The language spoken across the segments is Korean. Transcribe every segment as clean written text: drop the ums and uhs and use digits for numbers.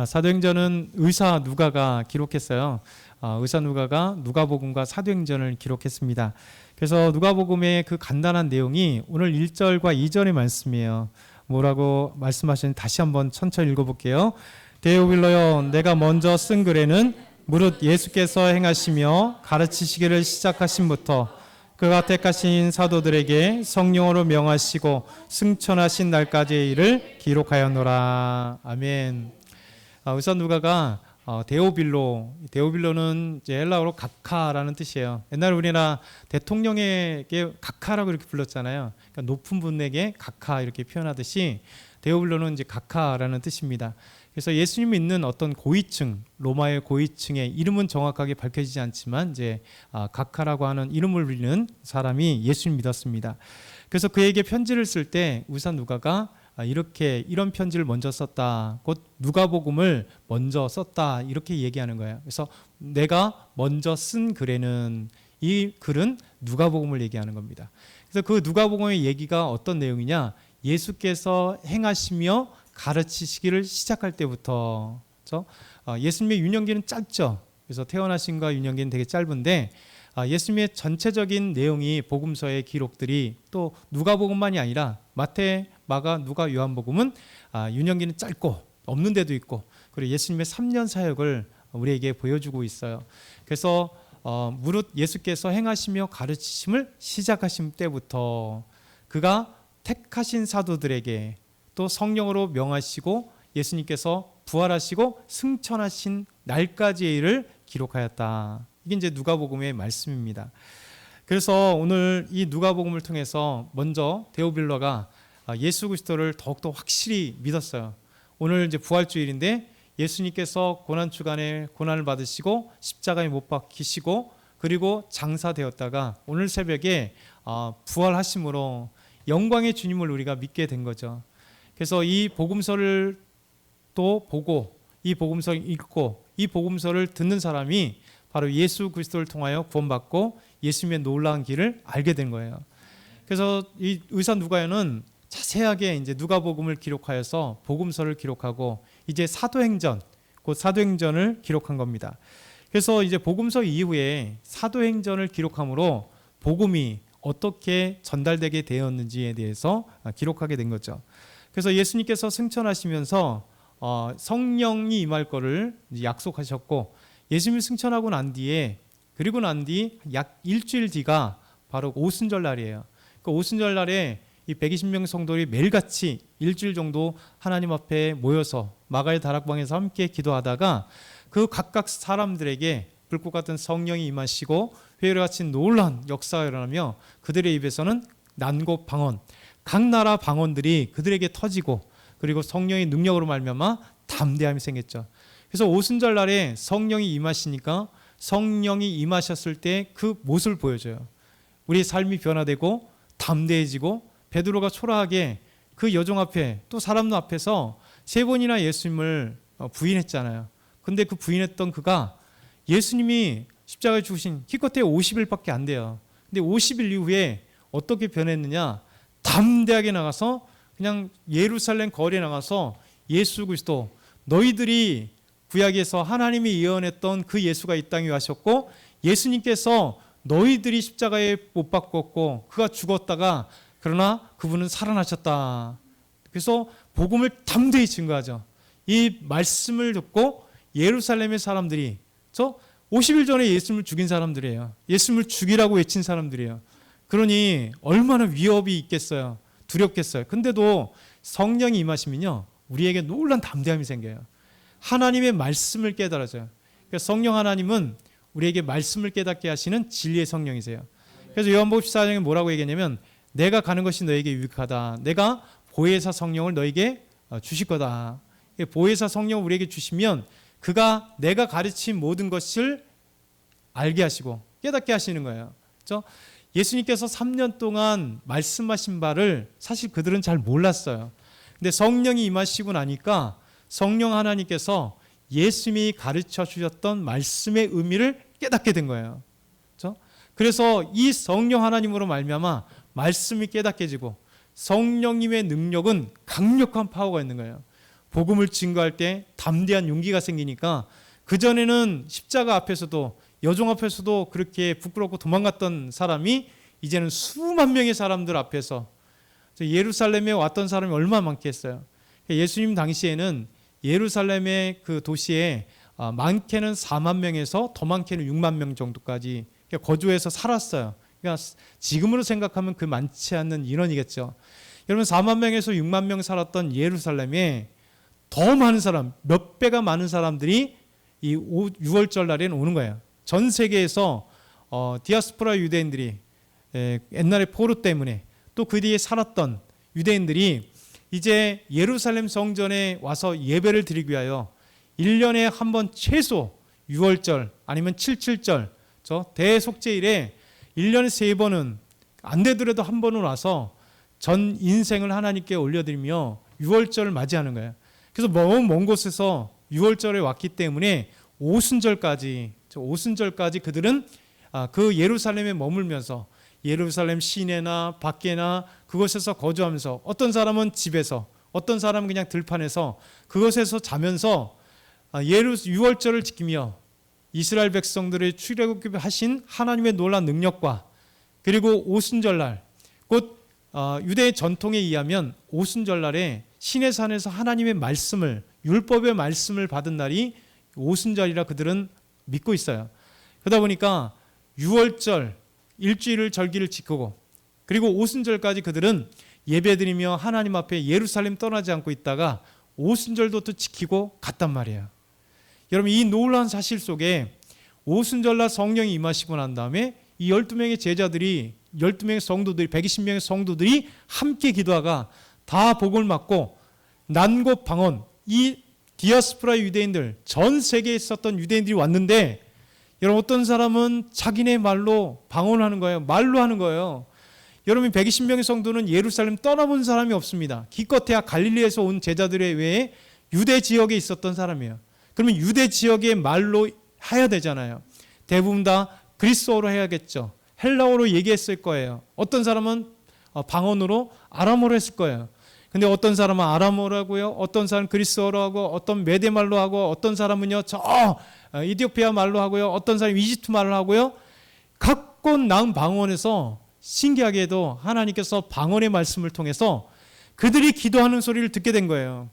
사도행전은 의사 누가가 기록했어요. 의사 누가가 누가복음과 사도행전을 기록했습니다. 그래서 누가복음의 그 간단한 내용이 오늘 1절과 2절의 말씀이에요. 뭐라고 말씀하시는지 다시 한번 천천히 읽어볼게요. 데오빌로여, 내가 먼저 쓴 글에는 무릇 예수께서 행하시며 가르치시기를 시작하신부터 그가 택하신 사도들에게 성령으로 명하시고 승천하신 날까지의 일을 기록하였노라. 아멘. 의사 누가가 데오빌로는 이제 헬라어로 각하라는 뜻이에요. 옛날 우리나라 대통령에게 각하라고 이렇게 불렀잖아요. 그러니까 높은 분에게 각하 이렇게 표현하듯이 데오빌로는 이제 각하라는 뜻입니다. 그래서 예수님이 있는 어떤 고위층, 로마의 고위층의 이름은 정확하게 밝혀지지 않지만 이제 각하라고 하는 이름을 불리는 사람이 예수님 믿었습니다. 그래서 그에게 편지를 쓸 때 의사 누가가 이런 편지를 먼저 썼다. 곧 누가복음을 먼저 썼다. 이렇게 얘기하는 거예요. 그래서 내가 먼저 쓴 글에는 이 글은 누가복음을 얘기하는 겁니다. 그래서 그 누가복음의 얘기가 어떤 내용이냐? 예수께서 행하시며 가르치시기를 시작할 때부터 그렇죠? 예수님의 유년기는 짧죠. 그래서 태어나신과 유년기는 되게 짧은데 예수님의 전체적인 내용이 복음서의 기록들이 또 누가복음만이 아니라 마태, 마가, 누가, 요한복음은 유년기는 짧고 없는 데도 있고 그리고 예수님의 3년 사역을 우리에게 보여주고 있어요. 그래서 무릇 예수께서 행하시며 가르치심을 시작하신 때부터 그가 택하신 사도들에게 또 성령으로 명하시고 예수님께서 부활하시고 승천하신 날까지의 일을 기록하였다. 이게 이제 누가복음의 말씀입니다. 그래서 오늘 이 누가복음을 통해서 먼저 데오빌로가 예수 그리스도를 더욱더 확실히 믿었어요. 오늘 이제 부활주일인데 예수님께서 고난주간에 고난을 받으시고 십자가에 못 박히시고 그리고 장사되었다가 오늘 새벽에 부활하심으로 영광의 주님을 우리가 믿게 된 거죠. 그래서 이 복음서를 또 보고 이 복음서를 읽고 이 복음서를 듣는 사람이 바로 예수 그리스도를 통하여 구원받고 예수님의 놀라운 길을 알게 된 거예요. 그래서 이 의사 누가는 자세하게 이제 누가복음을 기록하여서 복음서를 기록하고 이제 사도행전, 곧 사도행전을 기록한 겁니다. 그래서 이제 복음서 이후에 사도행전을 기록함으로 복음이 어떻게 전달되게 되었는지에 대해서 기록하게 된 거죠. 그래서 예수님께서 승천하시면서 성령이 임할 거를 약속하셨고 예수님이 승천하고 난 뒤에 그리고 난 뒤 약 일주일 뒤가 바로 오순절 날이에요. 그 오순절 날에 이 120명 성도들이 매일같이 일주일 정도 하나님 앞에 모여서 마가의 다락방에서 함께 기도하다가 그 각각 사람들에게 불꽃 같은 성령이 임하시고 회오리 같이 놀라운 역사가 일어나며 그들의 입에서는 난고 방언, 각 나라 방언들이 그들에게 터지고 그리고 성령의 능력으로 말미암아 담대함이 생겼죠. 그래서 오순절 날에 성령이 임하시니까 성령이 임하셨을 때 그 모습을 보여줘요. 우리의 삶이 변화되고 담대해지고 베드로가 초라하게 그 여종 앞에 또 사람들 앞에서 3번이나 예수님을 부인했잖아요. 근데 그 부인했던 그가 예수님이 십자가에 죽으신 기껏해 50일밖에 안 돼요. 근데 50일 이후에 어떻게 변했느냐? 담대하게 나가서 그냥 예루살렘 거리에 나가서 예수 그리스도 너희들이 구약에서 하나님이 예언했던 그 예수가 이 땅에 와셨고 예수님께서 너희들이 십자가에 못 박혔고 그가 죽었다가 그러나 그분은 살아나셨다. 그래서 복음을 담대히 증거하죠. 이 말씀을 듣고 예루살렘의 사람들이 50일 전에 예수님을 죽인 사람들이에요. 예수님을 죽이라고 외친 사람들이에요. 그러니 얼마나 위협이 있겠어요. 두렵겠어요. 근데도 성령이 임하시면요 우리에게 놀란 담대함이 생겨요. 하나님의 말씀을 깨달아져요. 그러니까 성령 하나님은 우리에게 말씀을 깨닫게 하시는 진리의 성령이세요. 그래서 요한복음 14장에 뭐라고 얘기했냐면 내가 가는 것이 너에게 유익하다. 내가 보혜사 성령을 너에게 주실 거다. 보혜사 성령을 우리에게 주시면 그가 내가 가르친 모든 것을 알게 하시고 깨닫게 하시는 거예요. 그렇죠? 예수님께서 3년 동안 말씀하신 바를 사실 그들은 잘 몰랐어요. 근데 성령이 임하시고 나니까 성령 하나님께서 예수님이 가르쳐 주셨던 말씀의 의미를 깨닫게 된 거예요. 그렇죠? 그래서 이 성령 하나님으로 말미암아 말씀이 깨닫게 지고 성령님의 능력은 강력한 파워가 있는 거예요. 복음을 증거할 때 담대한 용기가 생기니까 그전에는 십자가 앞에서도 여종 앞에서도 그렇게 부끄럽고 도망갔던 사람이 이제는 수만 명의 사람들 앞에서 예루살렘에 왔던 사람이 얼마나 많겠어요. 예수님 당시에는 예루살렘의 그 도시에 많게는 4만 명에서 더 많게는 6만 명 정도까지 거주해서 살았어요. 그러니까 지금으로 생각하면 그 많지 않는 인원이겠죠. 여러분 4만 명에서 6만 명 살았던 예루살렘에 더 많은 사람, 몇 배가 많은 사람들이 이 6월절 날에는 오는 거예요. 전 세계에서 디아스포라 유대인들이 옛날에 포로 때문에 또 그 뒤에 살았던 유대인들이 이제 예루살렘 성전에 와서 예배를 드리기 위하여 1년에 한 번 최소 6월절 아니면 77절 저 대속죄일에 1년에 3번은 안 되더라도 한 번은 와서 전 인생을 하나님께 올려드리며 6월절을 맞이하는 거예요. 그래서 먼 곳에서 6월절에 왔기 때문에 오순절까지 그들은 그 예루살렘에 머물면서 예루살렘 시내나 밖에나 그곳에서 거주하면서 어떤 사람은 집에서 어떤 사람은 그냥 들판에서 그곳에서 자면서 6월절을 지키며 이스라엘 백성들의 출애굽하신 하나님의 놀라운 능력과 그리고 오순절날 곧 유대의 전통에 의하면 오순절날에 시내산에서 하나님의 말씀을 율법의 말씀을 받은 날이 오순절이라 그들은 믿고 있어요. 그러다 보니까 6월절 일주일을 절기를 지키고 그리고 오순절까지 그들은 예배드리며 하나님 앞에 예루살렘 떠나지 않고 있다가 오순절도 또 지키고 갔단 말이에요. 여러분 이 놀라운 사실 속에 오순절날 성령이 임하시고 난 다음에 이 12명의 제자들이 12명의 성도들이 120명의 성도들이 함께 기도하가 다 복을 받고 난곳 방언 이 디아스포라 유대인들 전 세계에 있었던 유대인들이 왔는데 여러분 어떤 사람은 자기네 말로 방언하는 거예요. 말로 하는 거예요. 여러분 120명의 성도는 예루살렘 떠나본 사람이 없습니다. 기껏해야 갈릴리에서 온 제자들의 외에 유대 지역에 있었던 사람이에요. 그러면 유대 지역의 말로 해야 되잖아요. 대부분 다 그리스어로 해야겠죠. 헬라어로 얘기했을 거예요. 어떤 사람은 방언으로 아람어로 했을 거예요. 근데 어떤 사람은 아람어로 하고요. 어떤 사람은 그리스어로 하고 어떤 메대 말로 하고 어떤 사람은요. 저 이디오피아 말로 하고요. 어떤 사람은 이집트 말로 하고요. 각곳 나온 방언에서 신기하게도 하나님께서 방언의 말씀을 통해서 그들이 기도하는 소리를 듣게 된 거예요.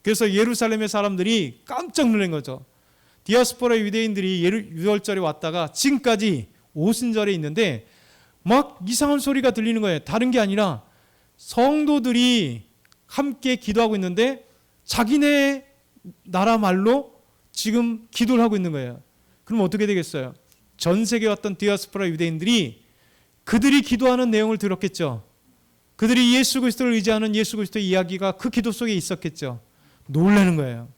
그래서 예루살렘의 사람들이 깜짝 놀란 거죠. 디아스포라 유대인들이 6월절에 왔다가 지금까지 오순절에 있는데 막 이상한 소리가 들리는 거예요. 다른 게 아니라 성도들이 함께 기도하고 있는데 자기네 나라 말로 지금 기도를 하고 있는 거예요. 그럼 어떻게 되겠어요? 전 세계에 왔던 디아스포라 유대인들이 그들이 기도하는 내용을 들었겠죠. 그들이 예수 그리스도를 의지하는 예수 그리스도의 이야기가 그 기도 속에 있었겠죠. 놀라는 거예요.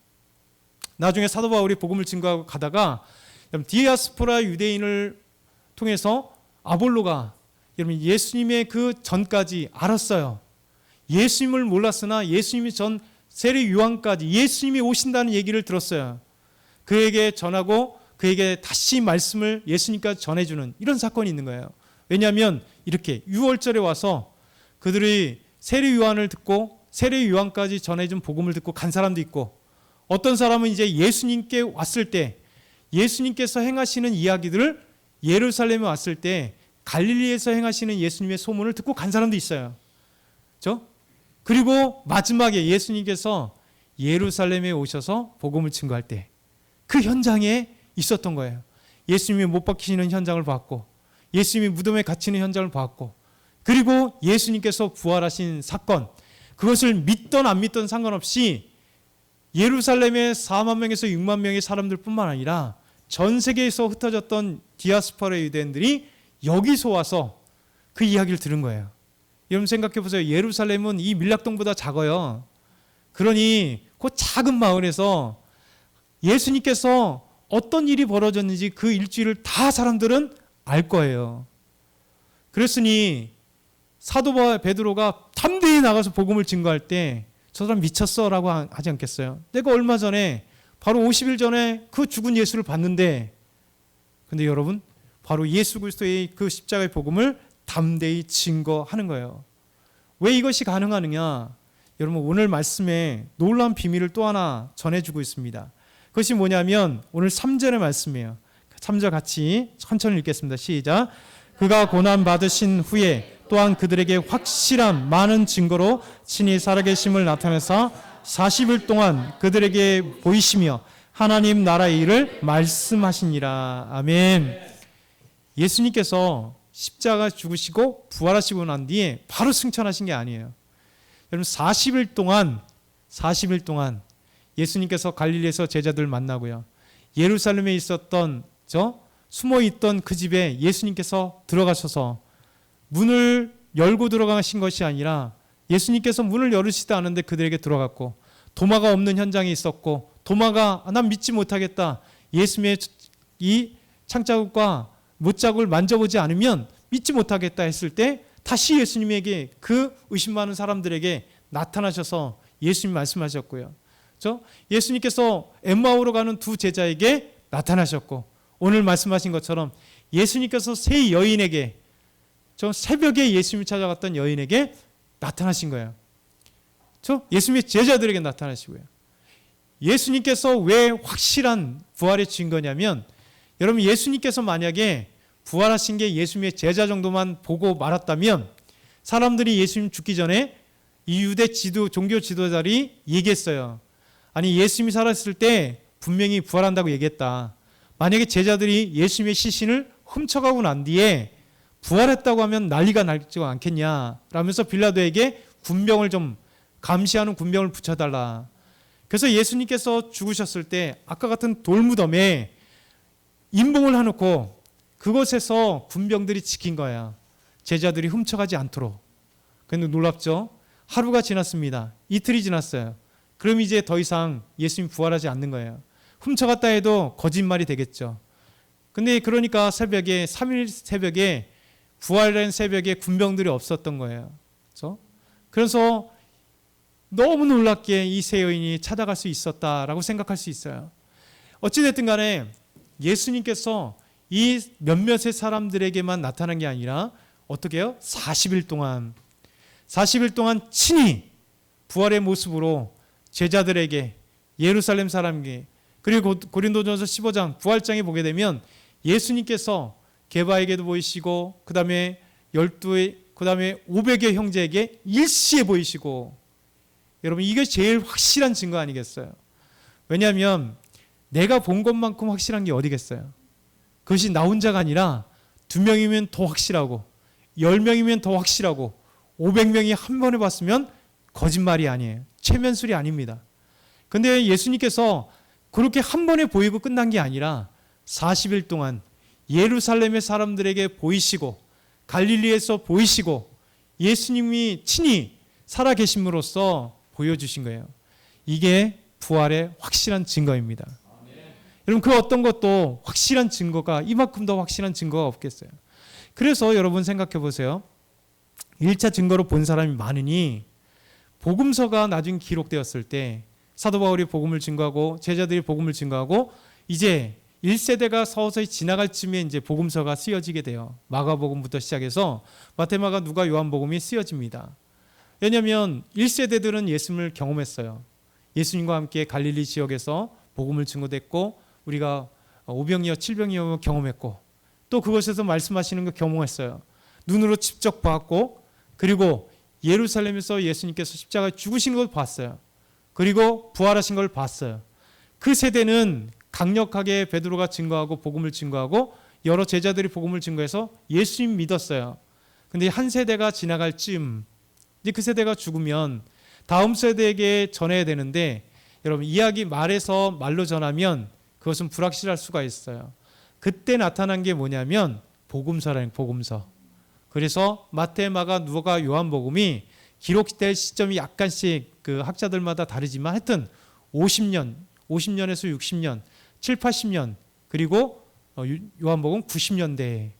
나중에 사도 바울이 복음을 증거하고 가다가 디아스포라 유대인을 통해서 아볼로가 여러분 예수님의 그 전까지 알았어요. 예수님을 몰랐으나 예수님이 전 세례 요한까지 예수님이 오신다는 얘기를 들었어요. 그에게 전하고 그에게 다시 말씀을 예수님까지 전해주는 이런 사건이 있는 거예요. 왜냐하면 이렇게 6월절에 와서 그들이 세례 요한을 듣고 세례 요한까지 전해준 복음을 듣고 간 사람도 있고 어떤 사람은 이제 예수님께 왔을 때 예수님께서 행하시는 이야기들을 예루살렘에 왔을 때 갈릴리에서 행하시는 예수님의 소문을 듣고 간 사람도 있어요. 그렇죠? 그리고 마지막에 예수님께서 예루살렘에 오셔서 복음을 증거할 때 그 현장에 있었던 거예요. 예수님이 못 박히시는 현장을 봤고 예수님이 무덤에 갇히는 현장을 봤고 그리고 예수님께서 부활하신 사건 그것을 믿던 안 믿던 상관없이 예루살렘의 4만 명에서 6만 명의 사람들 뿐만 아니라 전 세계에서 흩어졌던 디아스포라 유대인들이 여기서 와서 그 이야기를 들은 거예요. 여러분 생각해 보세요. 예루살렘은 이 밀락동보다 작아요. 그러니 그 작은 마을에서 예수님께서 어떤 일이 벌어졌는지 그 일주일을 다 사람들은 알 거예요. 그랬으니 사도 베드로가 담대히 나가서 복음을 증거할 때 저 사람 미쳤어 라고 하지 않겠어요? 내가 얼마 전에 바로 50일 전에 그 죽은 예수를 봤는데 근데 여러분 바로 예수 그리스도의 그 십자가의 복음을 담대히 증거하는 거예요. 왜 이것이 가능하느냐? 여러분 오늘 말씀에 놀라운 비밀을 또 하나 전해주고 있습니다. 그것이 뭐냐면 오늘 3절의 말씀이에요. 3절 같이 천천히 읽겠습니다. 시작. 그가 고난 받으신 후에 또한 그들에게 확실한 많은 증거로 친히 살아계심을 나타내서 40일 동안 그들에게 보이시며 하나님 나라의 일을 말씀하시니라. 아멘. 예수님께서 십자가 죽으시고 부활하시고 난 뒤에 바로 승천하신 게 아니에요. 여러분 40일 동안 예수님께서 갈릴리에서 제자들 만나고요. 예루살렘에 있었던 숨어 있던 그 집에 예수님께서 들어가셔서 문을 열고 들어가신 것이 아니라 예수님께서 문을 열으시지 않은데 그들에게 들어갔고, 도마가 없는 현장에 있었고, 도마가 난 믿지 못하겠다, 예수님의 이 창자국과 못자국을 만져보지 않으면 믿지 못하겠다 했을 때 다시 예수님에게, 그 의심 많은 사람들에게 나타나셔서 예수님 말씀하셨고요. 예수님께서 엠마오로 가는 두 제자에게 나타나셨고, 오늘 말씀하신 것처럼 예수님께서 세 여인에게, 새벽에 예수님을 찾아갔던 여인에게 나타나신 거예요. 예수님의 제자들에게 나타나시고요. 예수님께서 왜 확실한 부활의 증거냐면, 여러분 예수님께서 만약에 부활하신 게 예수님의 제자 정도만 보고 말았다면 사람들이 예수님 죽기 전에 이 유대 종교 지도자들이 얘기했어요. 아니 예수님이 살았을 때 분명히 부활한다고 얘기했다. 만약에 제자들이 예수님의 시신을 훔쳐가고 난 뒤에 부활했다고 하면 난리가 나지 않겠냐 라면서 빌라도에게 군병을 좀 감시하는 군병을 붙여달라. 그래서 예수님께서 죽으셨을 때 아까 같은 돌무덤에 임봉을 해놓고 그곳에서 군병들이 지킨 거야. 제자들이 훔쳐가지 않도록. 그런데 놀랍죠? 하루가 지났습니다. 이틀이 지났어요. 그럼 이제 더 이상 예수님 부활하지 않는 거예요. 훔쳐갔다 해도 거짓말이 되겠죠. 근데 그러니까 새벽에, 3일 새벽에, 부활된 새벽에 군병들이 없었던 거예요. 그래서 너무 놀랍게 이 세 여인이 찾아갈 수 있었다라고 생각할 수 있어요. 어찌됐든 간에 예수님께서 이 몇몇의 사람들에게만 나타난 게 아니라 어떻게 해요? 40일 동안 친히 부활의 모습으로 제자들에게, 예루살렘 사람에게, 그리고 고린도전서 15장 부활장에 보게 되면 예수님께서 게바에게도 보이시고, 그 다음에 500의 형제에게 일시에 보이시고. 여러분 이게 제일 확실한 증거 아니겠어요? 왜냐하면 내가 본 것만큼 확실한 게 어디겠어요? 그것이 나 혼자가 아니라 2명이면 더 확실하고, 10명이면 더 확실하고, 500명이 한 번에 봤으면 거짓말이 아니에요. 최면술이 아닙니다. 근데 예수님께서 그렇게 한 번에 보이고 끝난 게 아니라 40일 동안 예루살렘의 사람들에게 보이시고, 갈릴리에서 보이시고, 예수님이 친히 살아계심으로써 보여주신 거예요. 이게 부활의 확실한 증거입니다. 여러분 그 어떤 것도 확실한 증거가, 이만큼 더 확실한 증거가 없겠어요. 그래서 여러분 생각해 보세요. 1차 증거로 본 사람이 많으니 복음서가 나중에 기록되었을 때 사도 바울이 복음을 증거하고 제자들이 복음을 증거하고 이제 1세대가 서서히 지나갈 쯤에 이제 복음서가 쓰여지게 돼요. 마가복음부터 시작해서 마태마가, 누가, 요한복음이 쓰여집니다. 왜냐하면 1세대들은 예수님을 경험했어요. 예수님과 함께 갈릴리 지역에서 복음을 증거됐고, 우리가 오병이어 7병이어 경험했고, 또 그곳에서 말씀하시는 거 경험했어요. 눈으로 직접 봤고, 그리고 예루살렘에서 예수님께서 십자가에 죽으신 걸 봤어요. 그리고 부활하신 걸 봤어요. 그 세대는 강력하게 베드로가 증거하고 복음을 증거하고 여러 제자들이 복음을 증거해서 예수님 믿었어요. 근데 한 세대가 지나갈 쯤, 이제 그 세대가 죽으면 다음 세대에게 전해야 되는데, 여러분 이야기 말에서 말로 전하면 그것은 불확실할 수가 있어요. 그때 나타난 게 뭐냐면 복음서라는 복음서. 그래서 마태, 마가, 누가, 요한복음이 기록될 시점이 약간씩 그 학자들마다 다르지만 하여튼 50년에서 60년, 7, 80년, 그리고 요한복음 90년대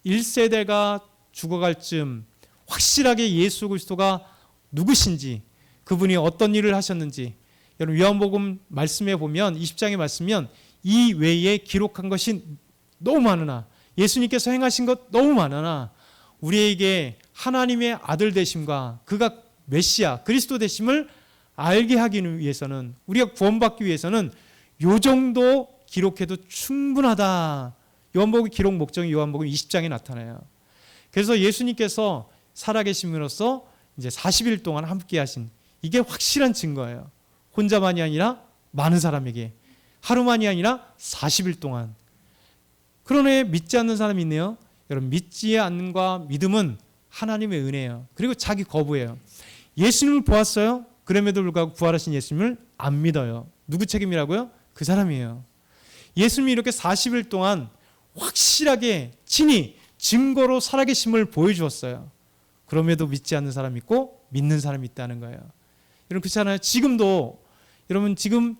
1세대가 죽어갈 쯤 확실하게 예수 그리스도가 누구신지, 그분이 어떤 일을 하셨는지, 여러분 요한복음 말씀에 보면 20장에 말씀면 이 외에 기록한 것이 너무 많으나, 예수님께서 행하신 것 너무 많으나, 우리에게 하나님의 아들 되심과 그가 메시아 그리스도 되심을 알게 하기 위해서는, 우리가 구원받기 위해서는 요 정도 기록해도 충분하다. 요한복음 기록 목적이 요한복음 20장에 나타나요. 그래서 예수님께서 살아계심으로써 이제 40일 동안 함께 하신, 이게 확실한 증거예요. 혼자만이 아니라 많은 사람에게, 하루만이 아니라 40일 동안. 그러네 믿지 않는 사람이 있네요. 여러분, 믿지 않는과 믿음은 하나님의 은혜예요. 그리고 자기 거부예요. 예수님을 보았어요. 그럼에도 불구하고 부활하신 예수님을 안 믿어요. 누구 책임이라고요? 그 사람이에요. 예수님이 이렇게 40일 동안 확실하게 친히 증거로 살아계심을 보여주었어요. 그럼에도 믿지 않는 사람이 있고 믿는 사람이 있다는 거예요. 여러분, 그렇잖아요. 지금도, 여러분 지금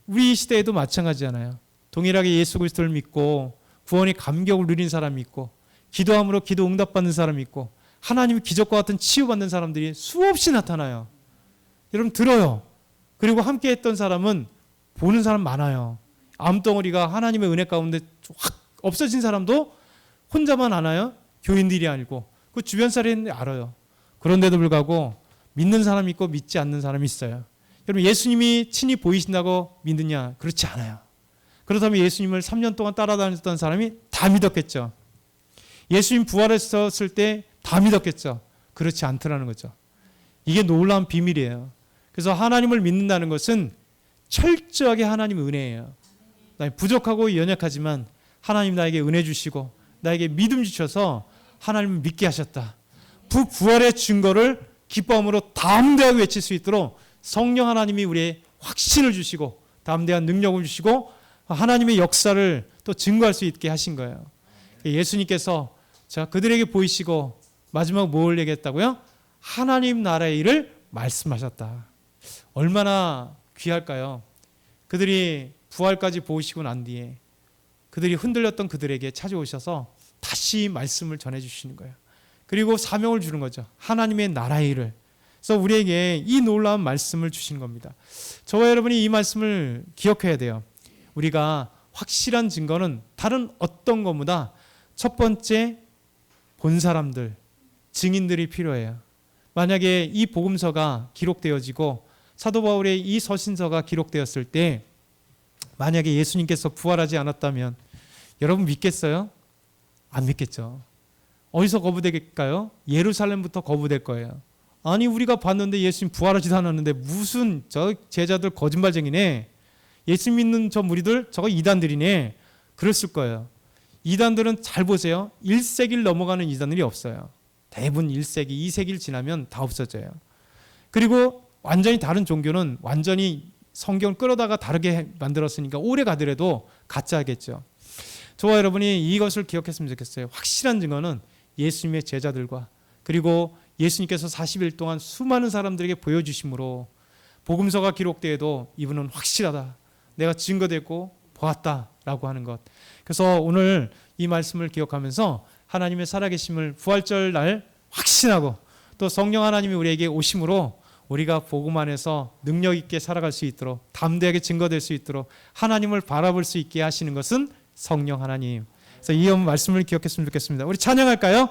우리 시대에도 마찬가지잖아요. 동일하게 예수 그리스도를 믿고 구원의 감격을 누린 사람이 있고, 기도함으로 기도 응답받는 사람이 있고, 하나님의 기적과 같은 치유받는 사람들이 수없이 나타나요. 여러분 들어요. 그리고 함께 했던 사람은 보는 사람 많아요. 암덩어리가 하나님의 은혜 가운데 확 없어진 사람도 혼자만 아나요? 교인들이 알고, 그 주변 사람이 알아요. 그런데도 불구하고 믿는 사람이 있고 믿지 않는 사람이 있어요. 여러분, 예수님이 친히 보이신다고 믿느냐? 그렇지 않아요. 그렇다면 예수님을 3년 동안 따라다녔던 사람이 다 믿었겠죠. 예수님 부활했었을 때 다 믿었겠죠. 그렇지 않더라는 거죠. 이게 놀라운 비밀이에요. 그래서 하나님을 믿는다는 것은 철저하게 하나님의 은혜예요. 부족하고 연약하지만 하나님 나에게 은혜 주시고 나에게 믿음 주셔서 하나님을 믿게 하셨다. 부활의 증거를 기뻐함으로 담대하게 외칠 수 있도록 성령 하나님이 우리의 확신을 주시고 담대한 능력을 주시고 하나님의 역사를 또 증거할 수 있게 하신 거예요. 예수님께서 자, 그들에게 보이시고 마지막 뭘 얘기했다고요? 하나님 나라의 일을 말씀하셨다. 얼마나 귀할까요? 그들이 부활까지 보시고 난 뒤에 그들이 흔들렸던 그들에게 찾아오셔서 다시 말씀을 전해주시는 거예요. 그리고 사명을 주는 거죠. 하나님의 나라의 일을. 그래서 우리에게 이 놀라운 말씀을 주신 겁니다. 저와 여러분이 이 말씀을 기억해야 돼요. 우리가 확실한 증거는 다른 어떤 것보다 첫 번째 본 사람들, 증인들이 필요해요. 만약에 이 복음서가 기록되어지고 사도 바울의 이 서신서가 기록되었을 때 만약에 예수님께서 부활하지 않았다면 여러분 믿겠어요? 안 믿겠죠. 어디서 거부될까요? 예루살렘부터 거부될 거예요. 아니, 우리가 봤는데 예수님 부활하지도 않았는데 무슨 저 제자들 거짓말쟁이네. 예수 믿는 저 무리들 저거 이단들이네. 그랬을 거예요. 이단들은 잘 보세요. 1세기를 넘어가는 이단들이 없어요. 대부분 1세기, 2세기를 지나면 다 없어져요. 그리고 완전히 다른 종교는 완전히 성경을 끌어다가 다르게 만들었으니까 오래 가더라도 가짜겠죠. 저와 여러분이 이것을 기억했으면 좋겠어요. 확실한 증거는 예수님의 제자들과 그리고 예수님께서 40일 동안 수많은 사람들에게 보여주심으로 복음서가 기록되어도 이분은 확실하다. 내가 증거됐고 보았다라고 하는 것. 그래서 오늘 이 말씀을 기억하면서 하나님의 살아계심을 부활절 날 확신하고 또 성령 하나님이 우리에게 오심으로 우리가 복음 안에서 능력 있게 살아갈 수 있도록 담대하게 증거될 수 있도록 하나님을 바라볼 수 있게 하시는 것은 성령 하나님. 그래서 이 말씀을 기억했으면 좋겠습니다. 우리 찬양할까요?